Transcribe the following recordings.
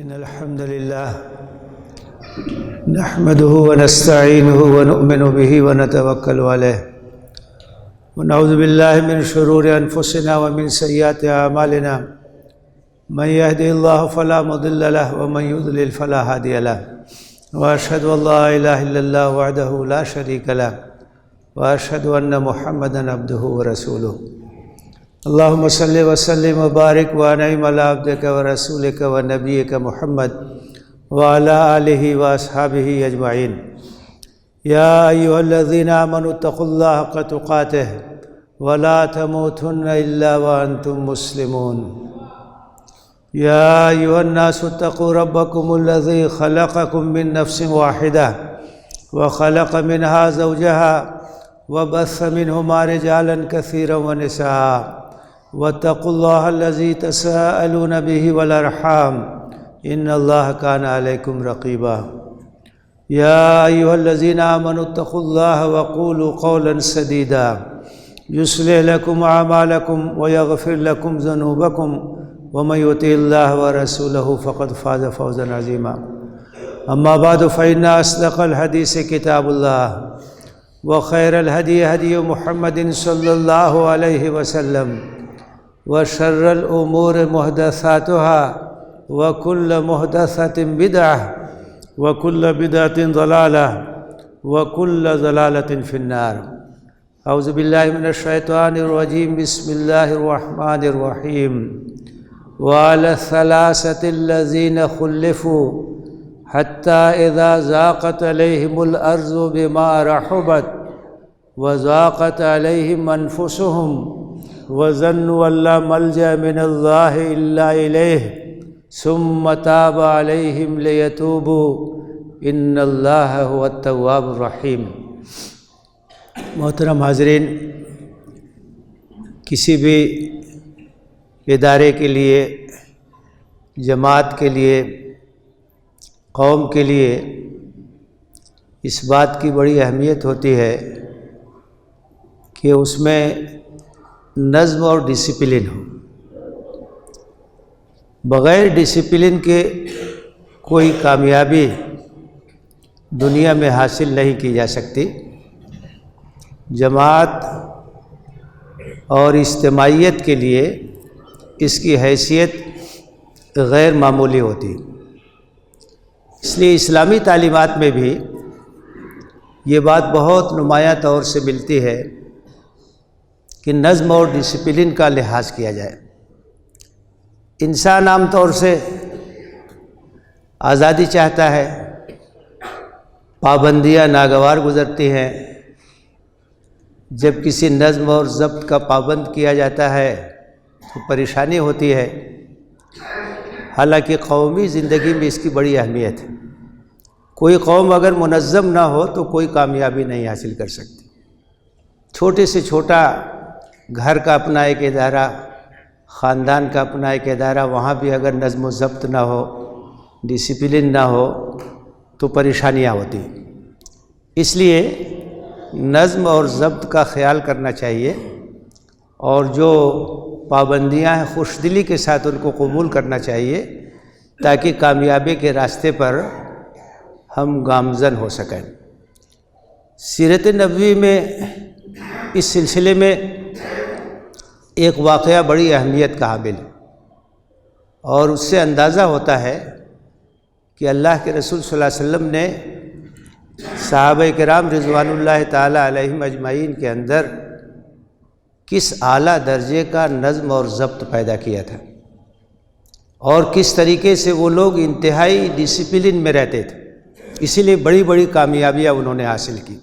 إن الحمد لله نحمده ونستعينه ونؤمن به ونتوكل عليه ونعوذ بالله من شرور أنفسنا ومن سيئات أعمالنا من يهده الله فلا مضل له ومن يضلل فلا هادي له وأشهد أن لا إله إلا الله وحده لا شريك له وأشهد أن محمدا عبده ورسوله اللهم صل وسلم وبارك وانعم على عبدك ورسولك ونبيك محمد وعلى آله وأصحابه أجمعين يا أيها الذين آمنوا اتقوا الله حق تقاته ولا تموتن إلا وأنتم مسلمون يا أيها الناس اتقوا ربكم الذي خلقكم من نفس واحدة وخلق منها زوجها وبث منهما رجالا كثيرا ونساء واتقوا الله الذي تساءلون به والأرحام إن الله كان عليكم رقيبا يا أيها الذين آمنوا اتقوا الله وقولوا قولا سديدا يصلح لكم أعمالكم ويغفر لكم ذنوبكم ومن يطع الله ورسوله فقد فاز فوزا عظيما أما بعد فإن أصدق الحديث كتاب الله وخير الهدي هدي محمد صلى الله عليه وسلم وشر الأمور محدثاتها وكل محدثة بدعة وكل بدعة ضلالة وكل ضلالة في النار أعوذ بالله من الشيطان الرجيم بسم الله الرحمن الرحيم وعلى الثلاثة الذين خلفوا حتى إذا ضاقت عليهم الأرض بما رحبت وضاقت عليهم أنفسهم وظنوا أن لا ملجأ من الله إلا إليه ثم تاب عليهم ليتوبوا إن الله هو التواب الرحيم۔ محترم حاضرین، کسی بھی ادارے کے لیے، جماعت کے لیے، قوم کے لیے اس بات کی بڑی اہمیت ہوتی ہے کہ اس میں نظم اور ڈسپلن ہو۔ بغیر ڈسپلن کے کوئی کامیابی دنیا میں حاصل نہیں کی جا سکتی۔ جماعت اور اجتماعیت کے لیے اس کی حیثیت غیر معمولی ہوتی۔ اس لیے اسلامی تعلیمات میں بھی یہ بات بہت نمایاں طور سے ملتی ہے کہ نظم اور ڈسپلن کا لحاظ کیا جائے۔ انسان عام طور سے آزادی چاہتا ہے، پابندیاں ناگوار گزرتی ہیں۔ جب کسی نظم اور ضبط کا پابند کیا جاتا ہے تو پریشانی ہوتی ہے، حالانکہ قومی زندگی میں اس کی بڑی اہمیت ہے۔ کوئی قوم اگر منظم نہ ہو تو کوئی کامیابی نہیں حاصل کر سکتی۔ چھوٹے سے چھوٹا گھر کا اپنا ایک ادارہ، خاندان کا اپنا ایک ادارہ، وہاں بھی اگر نظم و ضبط نہ ہو، ڈسپلن نہ ہو تو پریشانیاں ہوتی۔ اس لیے نظم اور ضبط کا خیال کرنا چاہیے، اور جو پابندیاں ہیں خوش دلی کے ساتھ ان کو قبول کرنا چاہیے تاکہ کامیابی کے راستے پر ہم گامزن ہو سکیں۔ سیرت نبوی میں اس سلسلے میں ایک واقعہ بڑی اہمیت کا حامل ہے، اور اس سے اندازہ ہوتا ہے کہ اللہ کے رسول صلی اللہ علیہ وسلم نے صحابہ کرام رضوان اللہ تعالی علیہم اجمعین کے اندر کس اعلیٰ درجے کا نظم اور ضبط پیدا کیا تھا، اور کس طریقے سے وہ لوگ انتہائی ڈسپلن میں رہتے تھے۔ اسی لیے بڑی بڑی کامیابیاں انہوں نے حاصل کی۔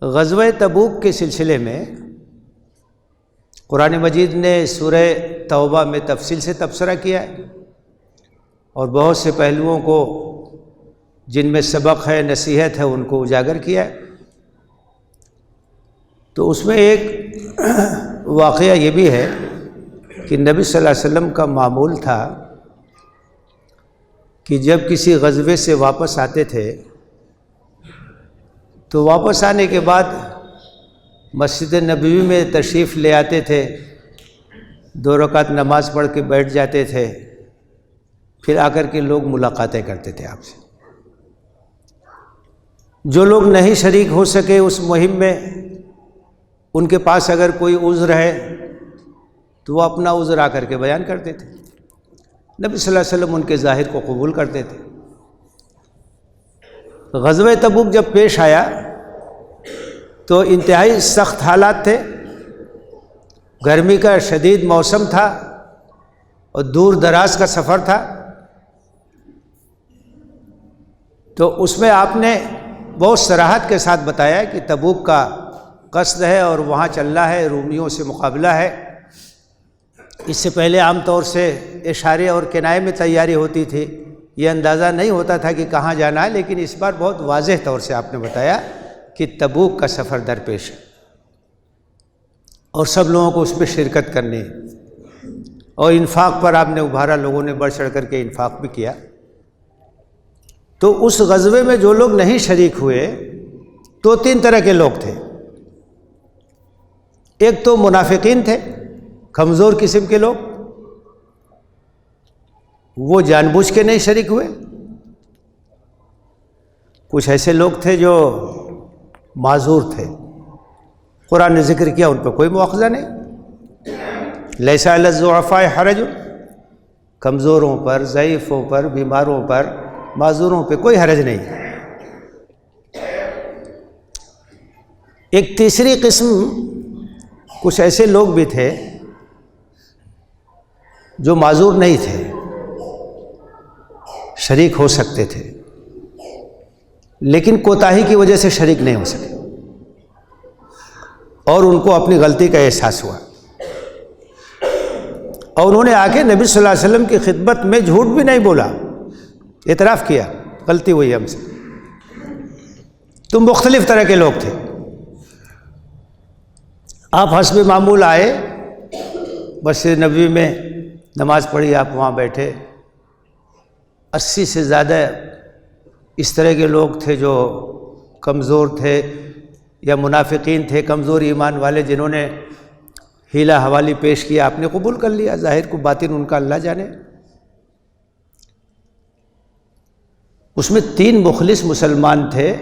غزوہ تبوک کے سلسلے میں قرآن مجید نے سورہ توبہ میں تفصیل سے تبصرہ کیا ہے، اور بہت سے پہلوؤں کو جن میں سبق ہے، نصیحت ہے، ان کو اجاگر کیا ہے۔ تو اس میں ایک واقعہ یہ بھی ہے کہ نبی صلی اللہ علیہ وسلم کا معمول تھا کہ جب کسی غزوے سے واپس آتے تھے تو واپس آنے کے بعد مسجد نبوی میں تشریف لے آتے تھے، 2 رکعت نماز پڑھ کے بیٹھ جاتے تھے، پھر آ کر کے لوگ ملاقاتیں کرتے تھے آپ سے۔ جو لوگ نہیں شریک ہو سکے اس مہم میں، ان کے پاس اگر کوئی عذر ہے تو وہ اپنا عذر آ کر کے بیان کرتے تھے۔ نبی صلی اللہ علیہ وسلم ان کے ظاہر کو قبول کرتے تھے۔ غزوہ تبوک جب پیش آیا تو انتہائی سخت حالات تھے، گرمی کا شدید موسم تھا اور دور دراز کا سفر تھا، تو اس میں آپ نے بہت صراحت کے ساتھ بتایا کہ تبوک کا قصد ہے اور وہاں چلنا ہے، رومیوں سے مقابلہ ہے۔ اس سے پہلے عام طور سے اشارے اور کنائے میں تیاری ہوتی تھی، یہ اندازہ نہیں ہوتا تھا کہ کہاں جانا ہے، لیکن اس بار بہت واضح طور سے آپ نے بتایا کہ تبوک کا سفر درپیش ہے اور سب لوگوں کو اس میں شرکت کرنی ہے، اور انفاق پر آپ نے ابھارا، لوگوں نے بڑھ چڑھ کر کے انفاق بھی کیا۔ تو اس غزوے میں جو لوگ نہیں شریک ہوئے تو 3 طرح کے لوگ تھے۔ ایک تو منافقین تھے، کمزور قسم کے لوگ، وہ جان بوجھ کے نہیں شریک ہوئے۔ کچھ ایسے لوگ تھے جو معذور تھے، قرآن نے ذکر کیا، ان پہ کوئی مواخذہ نہیں۔ لیس علی الضعفاء حرج، کمزوروں پر، ضعیفوں پر، بیماروں پر، معذوروں پہ کوئی حرج نہیں۔ ایک تیسری قسم کچھ ایسے لوگ بھی تھے جو معذور نہیں تھے، شریک ہو سکتے تھے، لیکن کوتاہی کی وجہ سے شریک نہیں ہو سکے اور ان کو اپنی غلطی کا احساس ہوا، اور انہوں نے آ کے نبی صلی اللہ علیہ وسلم کی خدمت میں جھوٹ بھی نہیں بولا، اعتراف کیا غلطی ہوئی ہم سے۔ تو مختلف طرح کے لوگ تھے۔ آپ حسب معمول آئے، مسجد نبوی میں نماز پڑھی، آپ وہاں بیٹھے، 80 سے زیادہ اس طرح کے لوگ تھے جو کمزور تھے یا منافقین تھے، کمزور ایمان والے، جنہوں نے حیلہ حوالی پیش کیا، آپ نے قبول کر لیا، ظاہر کو باطن ان کا اللہ جانے۔ اس میں 3 مخلص مسلمان تھے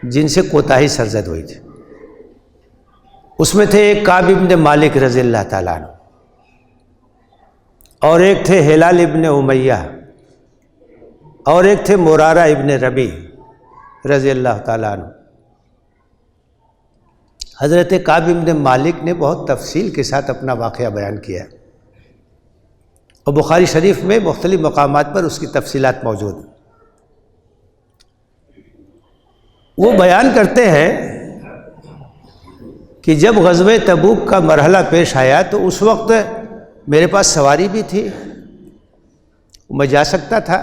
جن سے کوتاہی سرزد ہوئی تھی۔ اس میں تھے ایک کعب ابن مالک رضی اللہ تعالیٰ عنہ، اور ایک تھے ہلال ابن امیہ، اور ایک تھے مرارہ ابن ربیع رضی اللہ تعالیٰ عنہ۔ حضرت کعب ابن مالک نے بہت تفصیل کے ساتھ اپنا واقعہ بیان کیا ہے، اور بخاری شریف میں مختلف مقامات پر اس کی تفصیلات موجود ہیں۔ وہ بیان کرتے ہیں کہ جب غزوہ تبوک کا مرحلہ پیش آیا تو اس وقت میرے پاس سواری بھی تھی، میں جا سکتا تھا،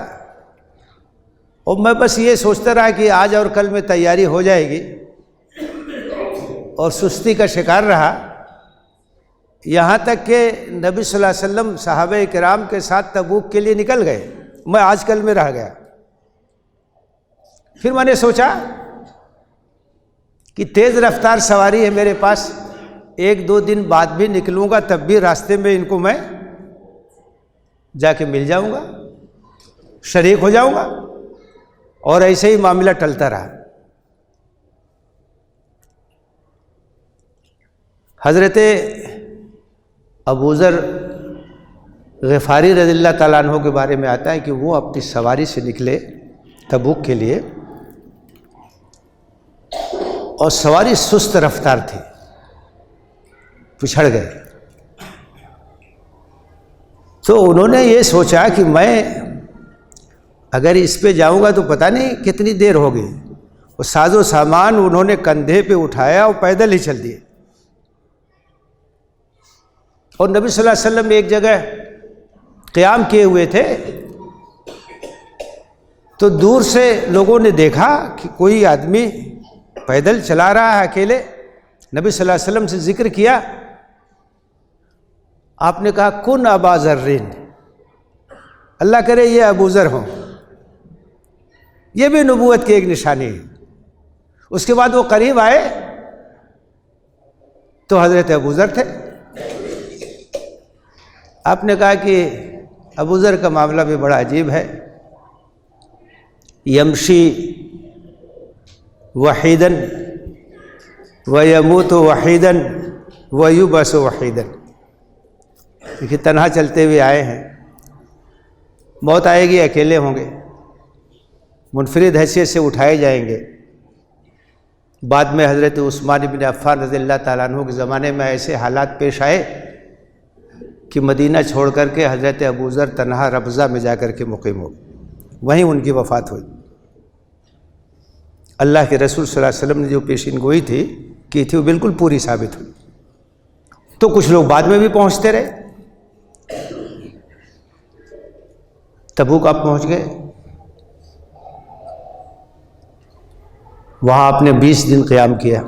اور میں بس یہ سوچتا رہا کہ آج اور کل میں تیاری ہو جائے گی، اور سستی کا شکار رہا، یہاں تک کہ نبی صلی اللہ علیہ وسلم صحابہ کرام کے ساتھ تبوک کے لیے نکل گئے، میں آج کل میں رہ گیا۔ پھر میں نے سوچا کہ تیز رفتار سواری ہے میرے پاس، 1-2 دن بعد بھی نکلوں گا، تب بھی راستے میں ان کو میں جا کے مل جاؤں گا، شریک ہو جاؤں گا، اور ایسے ہی معاملہ ٹلتا رہا۔ حضرت ابوذر غفاری رضی اللہ تعالیٰ عنہ کے بارے میں آتا ہے کہ وہ اپنی سواری سے نکلے تبوک کے لیے، اور سواری سست رفتار تھی، پچھڑ گئے۔ تو انہوں نے یہ سوچا کہ میں اگر اس پہ جاؤں گا تو پتہ نہیں کتنی دیر ہوگی، وہ ساز و سامان انہوں نے کندھے پہ اٹھایا اور پیدل ہی چل دیے، اور نبی صلی اللہ علیہ وسلم ایک جگہ قیام کیے ہوئے تھے، تو دور سے لوگوں نے دیکھا کہ کوئی آدمی پیدل چلا رہا ہے اکیلے۔ نبی صلی اللہ علیہ وسلم سے ذکر کیا، آپ نے کہا کن ابا ذرین، اللہ کرے یہ ابو ذر ہوں، یہ بھی نبوت کی ایک نشانی ہے۔ اس کے بعد وہ قریب آئے تو حضرت ابو ذر تھے۔ آپ نے کہا کہ ابو ذر کا معاملہ بھی بڑا عجیب ہے. یمشی وحیدن ویموت وحیدن ویبعث وحیدن. دیکھیے تنہا چلتے ہوئے آئے ہیں، موت آئے گی اکیلے ہوں گے، منفرد حیثیت سے اٹھائے جائیں گے. بعد میں حضرت عثمان بن عفان رضی اللہ تعالیٰ عنہ کے زمانے میں ایسے حالات پیش آئے کہ مدینہ چھوڑ کر کے حضرت ابو ذر تنہا ربضہ میں جا کر کے مقیم ہو، وہیں ان کی وفات ہوئی. اللہ کے رسول صلی اللہ علیہ وسلم نے جو پیشین گوئی تھی کی تھی وہ بالکل پوری ثابت ہوئی. تو کچھ لوگ بعد میں بھی پہنچتے رہے. تبوک آپ پہنچ گئے، وہاں آپ نے 20 دن قیام کیا.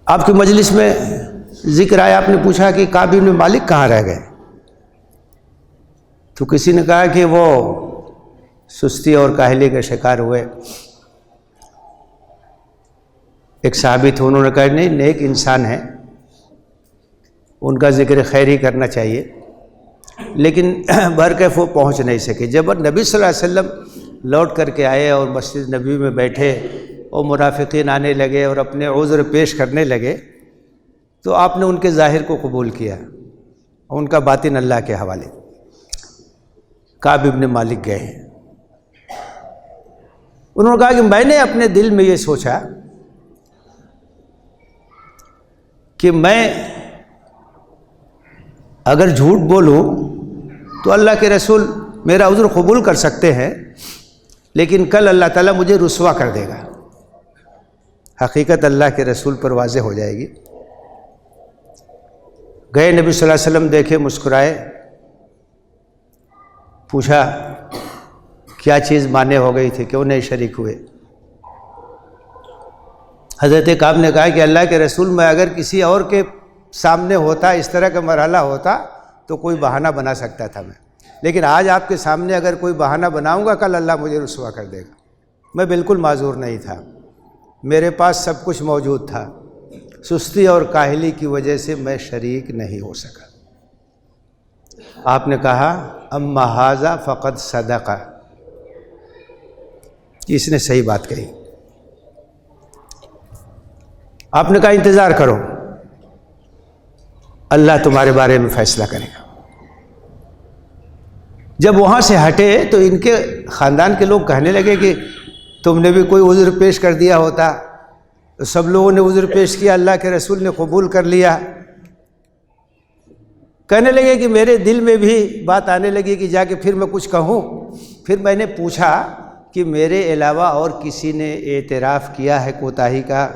آپ کی مجلس میں ذکر آیا، آپ نے پوچھا کہ کعب بن مالک کہاں رہ گئے؟ تو کسی نے کہا کہ وہ سستی اور کاہلی کا شکار ہوئے. ایک صحابی تھے، انہوں نے کہا نہیں، نیک انسان ہیں، ان کا ذکر خیر ہی کرنا چاہیے. لیکن برکیف وہ پہنچ نہیں سکے. جب نبی صلی اللہ علیہ وسلم لوٹ کر کے آئے اور مسجد نبی میں بیٹھے اور منافقین آنے لگے اور اپنے عذر پیش کرنے لگے تو آپ نے ان کے ظاہر کو قبول کیا اور ان کا باطن اللہ کے حوالے. کعب بن مالک گئے ہیں، انہوں نے کہا کہ میں نے اپنے دل میں یہ سوچا کہ میں اگر جھوٹ بولوں تو اللہ کے رسول میرا عذر قبول کر سکتے ہیں، لیکن کل اللہ تعالیٰ مجھے رسوا کر دے گا. حقیقت اللہ کے رسول پر واضح ہو جائے گی. گئے نبی صلی اللہ علیہ وسلم، دیکھے، مسکرائے، پوچھا کیا چیز مانے ہو گئی تھی، کیوں نہیں شریک ہوئے؟ حضرت کعب نے کہا کہ اللہ کے رسول میں اگر کسی اور کے سامنے ہوتا، اس طرح کا مرحلہ ہوتا تو کوئی بہانہ بنا سکتا تھا میں، لیکن آج آپ کے سامنے اگر کوئی بہانہ بناؤں گا کل اللہ مجھے رسوا کر دے گا. میں بالکل معذور نہیں تھا، میرے پاس سب کچھ موجود تھا، سستی اور کاہلی کی وجہ سے میں شریک نہیں ہو سکا. آپ نے کہا اما ھذا فقد صدق، اس نے صحیح بات کہی. آپ نے کہا انتظار کرو، اللہ تمہارے بارے میں فیصلہ کرے گا. جب وہاں سے ہٹے تو ان کے خاندان کے لوگ کہنے لگے کہ تم نے بھی کوئی عذر پیش کر دیا ہوتا. سب لوگوں نے عذر پیش کیا، اللہ کے رسول نے قبول کر لیا. کہنے لگے کہ میرے دل میں بھی بات آنے لگی کہ جا کے پھر میں کچھ کہوں. پھر میں نے پوچھا کہ میرے علاوہ اور کسی نے اعتراف کیا ہے کوتاہی کا؟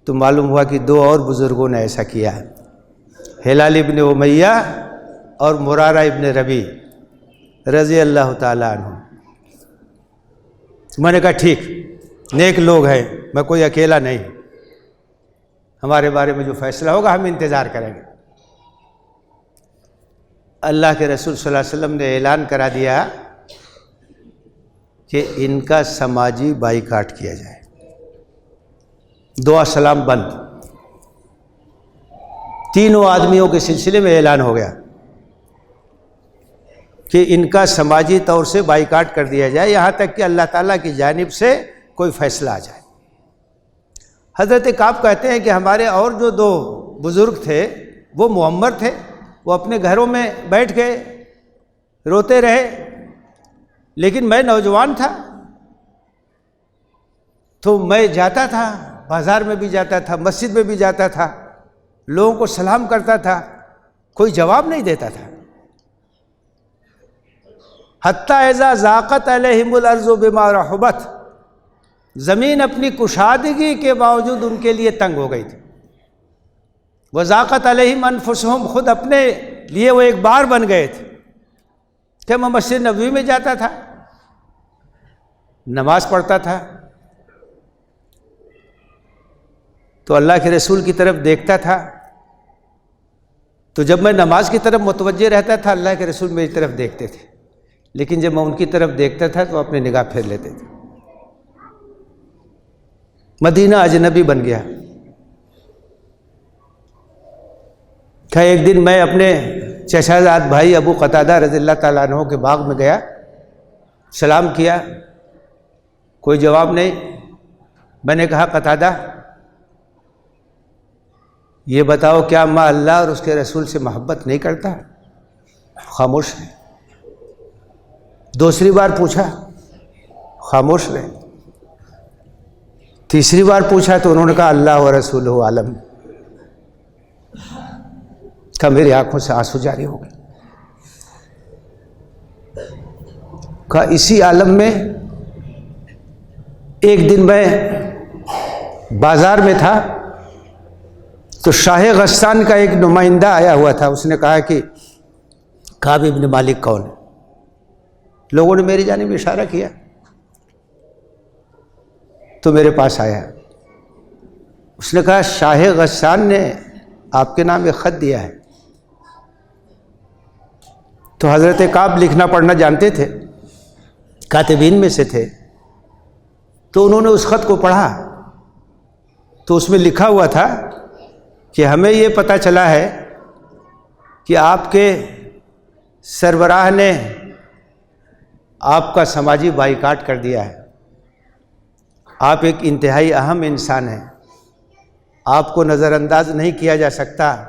تو معلوم ہوا کہ 2 اور بزرگوں نے ایسا کیا ہے، ہلال ابن امیہ اور مرارہ ابن ربیع رضی اللہ تعالیٰ عنہ. میں نے کہا ٹھیک، نیک لوگ ہیں، میں کوئی اکیلا نہیں، ہمارے بارے میں جو فیصلہ ہوگا ہم انتظار کریں گے. اللہ کے رسول صلی اللہ علیہ وسلم نے اعلان کرا دیا کہ ان کا سماجی بائیکاٹ کیا جائے، دعا سلام بند. 3 آدمیوں کے سلسلے میں اعلان ہو گیا کہ ان کا سماجی طور سے بائیکاٹ کر دیا جائے، یہاں تک کہ اللہ تعالیٰ کی جانب سے کوئی فیصلہ آ جائے. حضرت کعب کہتے ہیں کہ ہمارے اور جو 2 بزرگ تھے وہ معمر تھے، وہ اپنے گھروں میں بیٹھ گئے، روتے رہے. لیکن میں نوجوان تھا تو میں جاتا تھا، بازار میں بھی جاتا تھا، مسجد میں بھی جاتا تھا، لوگوں کو سلام کرتا تھا، کوئی جواب نہیں دیتا تھا. حتیٰ اذا ضاقت علیہم الارض بما رحبت، زمین اپنی کشادگی کے باوجود ان کے لیے تنگ ہو گئی تھی. وضاقت علیہم انفسہم، خود اپنے لیے وہ ایک بار بن گئے تھے کہ میں مسجد نبوی میں جاتا تھا، نماز پڑھتا تھا تو اللہ کے رسول کی طرف دیکھتا تھا، تو جب میں نماز کی طرف متوجہ رہتا تھا اللہ کے رسول میری طرف دیکھتے تھے، لیکن جب میں ان کی طرف دیکھتا تھا تو اپنی نگاہ پھیر لیتے تھے. مدینہ اجنبی بن گیا. کہ ایک دن میں اپنے چچا زاد بھائی ابو قتادہ رضی اللہ تعالیٰ عنہ کے باغ میں گیا، سلام کیا، کوئی جواب نہیں۔ میں نے کہا قتادہ یہ بتاؤ کیا میں اللہ اور اس کے رسول سے محبت نہیں کرتا؟ خاموش رہے۔ دوسری بار پوچھا، خاموش رہے۔ تیسری بار پوچھا تو انہوں نے کہا اللہ و رسولہ عالم۔ کہ میری آنکھوں سے آنسو جاری ہو گئے۔ کہ اسی عالم میں ایک دن میں بازار میں تھا تو شاہ غسان کا ایک نمائندہ آیا ہوا تھا۔ اس نے کہا کہ کعب ابن مالک کون ہے؟ لوگوں نے میری جانب اشارہ کیا تو میرے پاس آیا۔ اس نے کہا شاہ غسان نے آپ کے نام ایک خط دیا ہے۔ تو حضرت کعب لکھنا پڑھنا جانتے تھے، کاتبین میں سے تھے، تو انہوں نے اس خط کو پڑھا تو اس میں لکھا ہوا تھا کہ ہمیں یہ پتہ چلا ہے کہ آپ کے سربراہ نے آپ کا سماجی بائیکاٹ کر دیا ہے۔ آپ ایک انتہائی اہم انسان ہیں، آپ کو نظر انداز نہیں کیا جا سکتا۔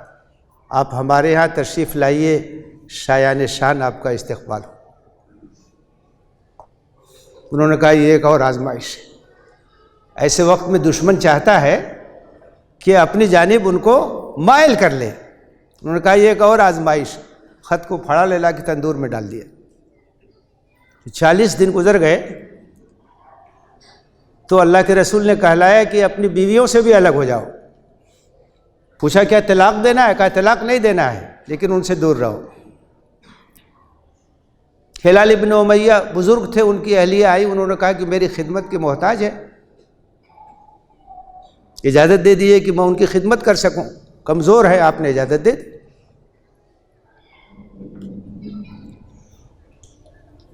آپ ہمارے ہاں تشریف لائیے، شایان شان آپ کا استقبال ہو۔ انہوں نے کہا یہ ایک اور آزمائش ہے۔ ایسے وقت میں دشمن چاہتا ہے کہ اپنی جانب ان کو مائل کر لے۔ انہوں نے کہا یہ ایک اور آزمائش۔ خط کو پھاڑا لے لا کے تندور میں ڈال دیا۔ 40 دن گزر گئے تو اللہ کے رسول نے کہلایا کہ اپنی بیویوں سے بھی الگ ہو جاؤ۔ پوچھا کیا طلاق دینا ہے؟ کہا طلاق نہیں دینا ہے لیکن ان سے دور رہو۔ ہلال ابن امیہ بزرگ تھے، ان کی اہلیہ آئی، انہوں نے کہا کہ میری خدمت کی محتاج ہے، اجازت دے دیے کہ میں ان کی خدمت کر سکوں، کمزور ہے، آپ نے اجازت دے دی۔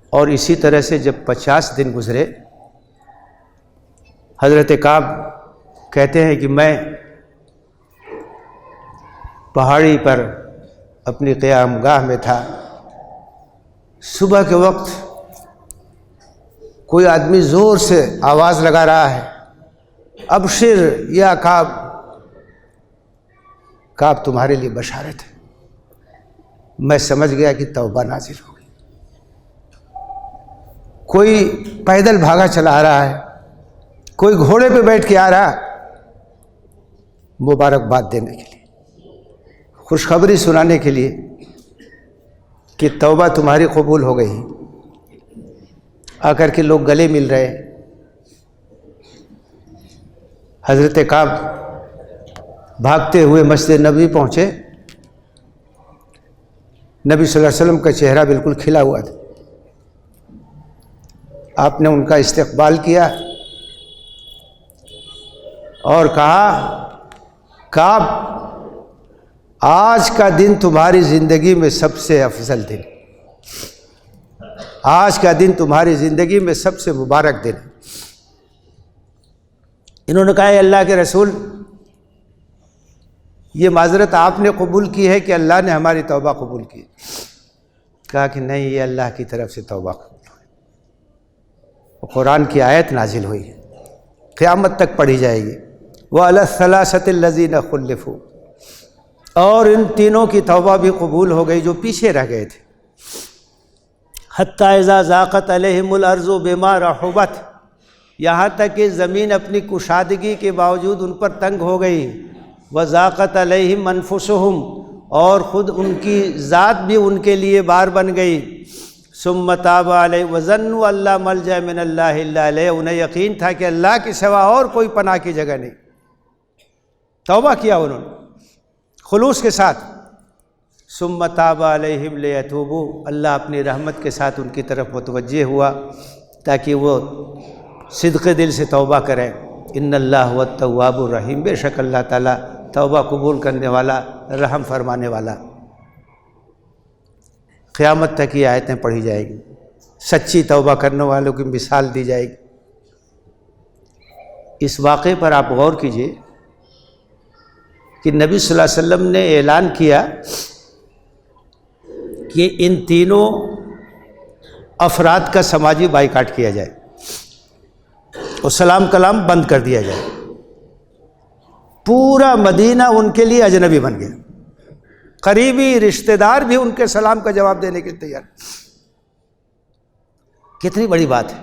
اور اسی طرح سے جب 50 دن گزرے، حضرت کعب کہتے ہیں کہ میں پہاڑی پر اپنی قیام گاہ میں تھا۔ صبح کے وقت کوئی آدمی زور سے آواز لگا رہا ہے، ابشر یا کعب، کعب تمہارے لیے بشارت ہے۔ میں سمجھ گیا کہ توبہ نازل ہو گئی۔ کوئی پیدل بھاگا چلا آ رہا ہے، کوئی گھوڑے پہ بیٹھ کے آ رہا، مبارکباد دینے کے لیے، خوشخبری سنانے کے لیے کہ توبہ تمہاری قبول ہو گئی۔ آ کر کے لوگ گلے مل رہے۔ حضرت کعب بھاگتے ہوئے مسجد نبوی پہنچے۔ نبی صلی اللہ علیہ وسلم کا چہرہ بالکل کھلا ہوا تھا۔ آپ نے ان کا استقبال کیا اور کہا کعب آج کا دن تمہاری زندگی میں سب سے افضل دن، آج کا دن تمہاری زندگی میں سب سے مبارک دن۔ انہوں نے کہا اے اللہ کے رسول، یہ معذرت آپ نے قبول کی ہے کہ اللہ نے ہماری توبہ قبول کی؟ کہا کہ نہیں، یہ اللہ کی طرف سے توبہ قبول ہوئی۔ قرآن کی آیت نازل ہوئی ہے، قیامت تک پڑھی جائے گی۔ وَعَلَى الثَّلَاثَةِ الَّذِينَ خُلِّفُوا، اور ان تینوں کی توبہ بھی قبول ہو گئی جو پیچھے رہ گئے تھے۔ حَتَّى إِذَا ضَاقَتْ عَلَيْهِمُ الْأَرْضُ بِمَا رَحُبَتْ، یہاں تک کہ زمین اپنی کشادگی کے باوجود ان پر تنگ ہو گئی۔ وَضَاقَتْ عَلَيْهِمْ أَنفُسُهُمْ، اور خود ان کی ذات بھی ان کے لیے بار بن گئی۔ ثُمَّ تَابَ عَلَيْهِمْ وَظَنُّوا أَن لَّا مَلْجَأَ مِنَ اللَّهِ إِلَّا إِلَيْهِ، انہیں یقین تھا کہ اللہ کے سوا اور کوئی پناہ کی جگہ نہیں۔ توبہ کیا انہوں نے خلوص کے ساتھ۔ ثُمَّ تَابَ عَلَيْهِمْ لِيَتُوبُوا، اللہ اپنی رحمت کے ساتھ ان کی طرف متوجہ ہوا تاکہ وہ صدق دل سے توبہ کریں۔ ان اللہ هو التواب الرحیم، بے شک اللہ تعالیٰ توبہ قبول کرنے والا، رحم فرمانے والا۔ قیامت تک یہ آیتیں پڑھی جائیں گی، سچی توبہ کرنے والوں کی مثال دی جائے گی۔ اس واقعے پر آپ غور کیجئے کہ نبی صلی اللہ علیہ وسلم نے اعلان کیا کہ ان تینوں افراد کا سماجی بائیکاٹ کیا جائے اور سلام کلام بند کر دیا جائے۔ پورا مدینہ ان کے لیے اجنبی بن گیا، قریبی رشتہ دار بھی ان کے سلام کا جواب دینے کے لیے تیار۔ کتنی بڑی بات ہے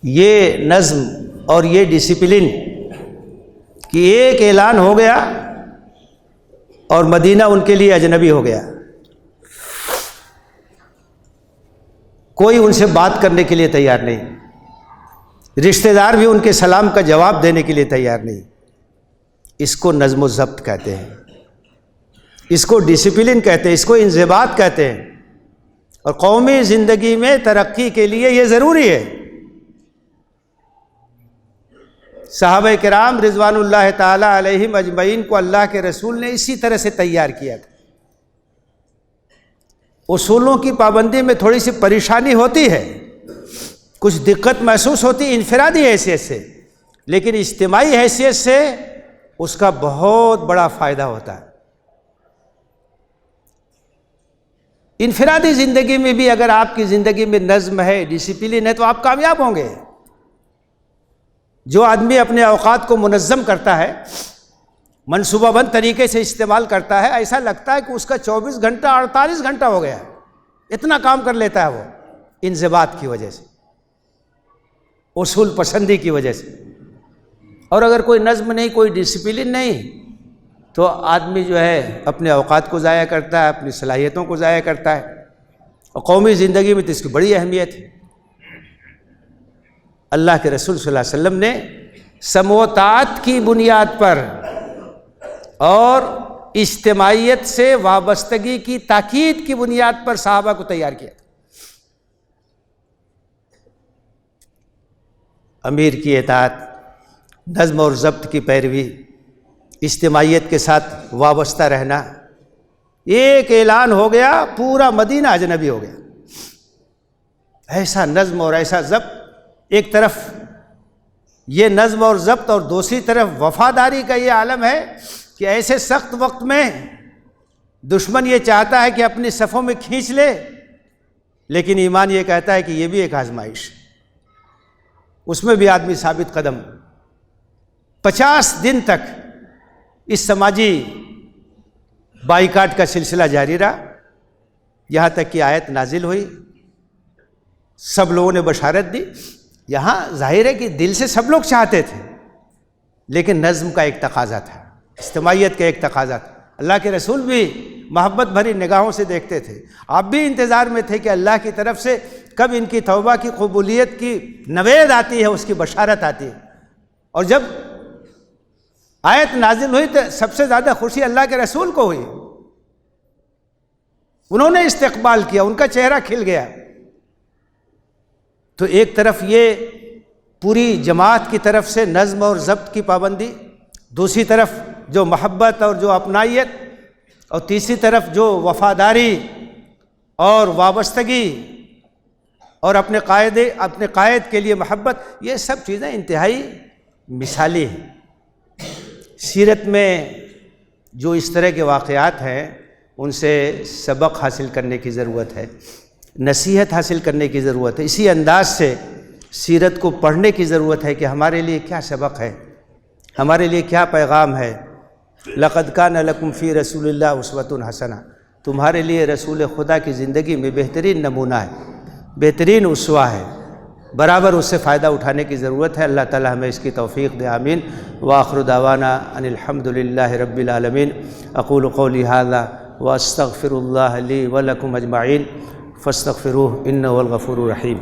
یہ نظم اور یہ ڈسپلن کہ ایک اعلان ہو گیا اور مدینہ ان کے لیے اجنبی ہو گیا، کوئی ان سے بات کرنے کے لیے تیار نہیں، رشتہ دار بھی ان کے سلام کا جواب دینے کے لیے تیار نہیں۔ اس کو نظم و ضبط کہتے ہیں، اس کو ڈسپلن کہتے ہیں، اس کو انضباط کہتے ہیں، اور قومی زندگی میں ترقی کے لیے یہ ضروری ہے۔ صحابہ کرام رضوان اللہ تعالی علیہم اجمعین کو اللہ کے رسول نے اسی طرح سے تیار کیا تھا۔ اصولوں کی پابندی میں تھوڑی سی پریشانی ہوتی ہے، کچھ دقت محسوس ہوتی ہے انفرادی حیثیت سے، لیکن اجتماعی حیثیت سے اس کا بہت بڑا فائدہ ہوتا ہے۔ انفرادی زندگی میں بھی اگر آپ کی زندگی میں نظم ہے، ڈسپلن ہے، تو آپ کامیاب ہوں گے۔ جو آدمی اپنے اوقات کو منظم کرتا ہے، منصوبہ بند طریقے سے استعمال کرتا ہے، ایسا لگتا ہے کہ اس کا 24 گھنٹہ 48 گھنٹہ ہو گیا ہے، اتنا کام کر لیتا ہے وہ، انضباط کی وجہ سے، اصول پسندی کی وجہ سے۔ اور اگر کوئی نظم نہیں، کوئی ڈسپلن نہیں، تو آدمی جو ہے اپنے اوقات کو ضائع کرتا ہے، اپنی صلاحیتوں کو ضائع کرتا ہے، اور قومی زندگی میں تو اس کی بڑی اہمیت ہے۔ اللہ کے رسول صلی اللہ علیہ وسلم نے سمع و طاعت کی بنیاد پر اور اجتماعیت سے وابستگی کی تاکید کی بنیاد پر صحابہ کو تیار کیا تھا۔ امیر کی اطاعت، نظم اور ضبط کی پیروی، اجتماعیت کے ساتھ وابستہ رہنا۔ ایک اعلان ہو گیا، پورا مدینہ اجنبی ہو گیا۔ ایسا نظم اور ایسا ضبط، ایک طرف یہ نظم اور ضبط اور دوسری طرف وفاداری کا یہ عالم ہے کہ ایسے سخت وقت میں دشمن یہ چاہتا ہے کہ اپنی صفوں میں کھینچ لے، لیکن ایمان یہ کہتا ہے کہ یہ بھی ایک آزمائش، اس میں بھی آدمی ثابت قدم۔ 50 دن تک اس سماجی بائیکاٹ کا سلسلہ جاری رہا، یہاں تک کہ آیت نازل ہوئی، سب لوگوں نے بشارت دی۔ یہاں ظاہر ہے کہ دل سے سب لوگ چاہتے تھے، لیکن نظم کا ایک تقاضا تھا، اجتماعیت کا ایک تقاضا تھا۔ اللہ کے رسول بھی محبت بھری نگاہوں سے دیکھتے تھے، آپ بھی انتظار میں تھے کہ اللہ کی طرف سے کب ان کی توبہ کی قبولیت کی نوید آتی ہے، اس کی بشارت آتی ہے۔ اور جب آیت نازل ہوئی تو سب سے زیادہ خوشی اللہ کے رسول کو ہوئی، انہوں نے استقبال کیا، ان کا چہرہ کھل گیا۔ تو ایک طرف یہ پوری جماعت کی طرف سے نظم اور ضبط کی پابندی، دوسری طرف جو محبت اور جو اپنائیت، اور تیسری طرف جو وفاداری اور وابستگی اور اپنے قائد کے لیے محبت، یہ سب چیزیں انتہائی مثالی ہیں۔ سیرت میں جو اس طرح کے واقعات ہیں ان سے سبق حاصل کرنے کی ضرورت ہے، نصیحت حاصل کرنے کی ضرورت ہے۔ اسی انداز سے سیرت کو پڑھنے کی ضرورت ہے کہ ہمارے لیے کیا سبق ہے، ہمارے لیے کیا پیغام ہے۔ لقد کان لکم فی رسول اللہ اسوۃ حسنہ، تمہارے لیے رسول خدا کی زندگی میں بہترین نمونہ ہے، بہترین اسوہ ہے، برابر اس سے فائدہ اٹھانے کی ضرورت ہے۔ اللہ تعالی ہمیں اس کی توفیق دے، آمین۔ وآخر دعوانا ان الحمد للہ رب العالمین۔ اقول قولی ھذا واستغفر اللہ لی ولکم اجمعین فاستغفروہ انہ هو الغفور الرحیم۔